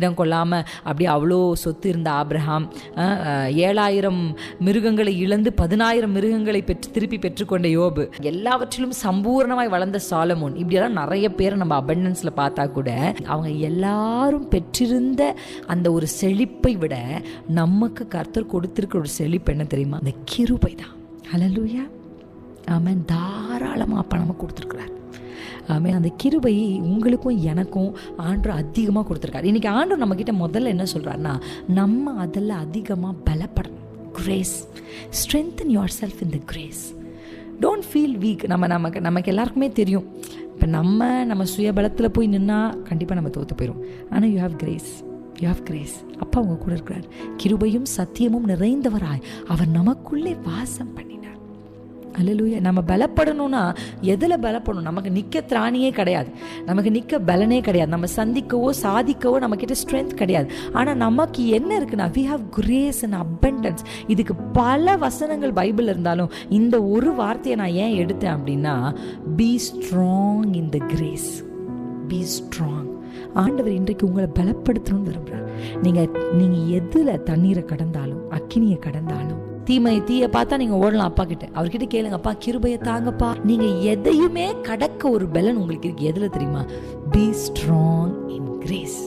இடம் கொள்ளாமல் அப்படி அவ்வளோ சொத்து இருந்த ஆபிரகாம் 7,000 மிருகங்களை இழந்து 10,000 மிருகங்களை திருப்பி பெற்றுக்கொண்ட யோபு, எல்லாவற்றிலும் சம்பூர்ணமாய் வளர்ந்த சாலமோன், இப்படியெல்லாம் நிறைய பேரை நம்ம அபண்டன்ஸில் பார்த்தா கூட அவங்க எல்லாரும் பெற்றிருந்த அந்த ஒரு செழிப்பை விட நமக்கு கர்த்தர் கொடுத்திருக்கிற ஒரு செழிப்பு என்ன தெரியுமா? அந்த கிருபை தான். ஹல்லேலூயா, ஆமென். தாராளமாக அப்பா நமக்கு கொடுத்துருக்கிறார். ஆமென். அந்த கிருபை உங்களுக்கும் எனக்கும் ஆண்டவர் அதிகமாக கொடுத்துருக்காரு. இன்றைக்கி ஆண்டவர் நம்மக்கிட்ட முதல்ல என்ன சொல்கிறாருன்னா, நம்ம அதில் அதிகமாக பலப்படணும். Grace, strengthen yourself in the grace. Don't feel weak. நமக்கு எல்லாருக்குமே தெரியும், இப்போ நம்ம சுயபலத்தில் போய் நின்னா கண்டிப்பாக நம்ம தோற்று போயிடும். ஆனால் you have grace, you have grace. அப்பா அவங்க கூட இருக்கிறார். கிருபையும் சத்தியமும் நிறைந்தவராய் அவர் நமக்குள்ளே வாசம் பண்ணினார். அல்லேலூயா. நம்ம பலப்படணும்னா எதில் பலப்படணும்? நமக்கு நிற்க திராணியே கிடையாது, நமக்கு நிற்க பலனே கிடையாது, நம்ம சந்திக்கவோ சாதிக்கவோ நம்மக்கிட்ட ஸ்ட்ரென்த் கிடையாது. ஆனால் நமக்கு என்ன இருக்குன்னா, we have grace and abundance. இதுக்கு பல வசனங்கள் பைபிள் இருந்தாலும் இந்த ஒரு வார்த்தையை நான் ஏன் எடுத்தேன் அப்படின்னா, be strong in the grace, be strong. ஆண்டவர் இன்றைக்கு உங்களை பலப்படுத்தணும்னு விரும்புகிறார். நீங்கள் எதில் தண்ணீரை கடந்தாலும் அக்கினியை கடந்தாலும் தீயை பார்த்தா நீங்க ஓடலாம் அப்பா கிட்ட. அவர்கிட்ட கேளுங்க, அப்பா கிருபையை தாங்கப்பா. நீங்க எதையுமே கடக்க ஒரு பலன் உங்களுக்கு இருக்கு. எதுல தெரியுமா? Be strong in grace.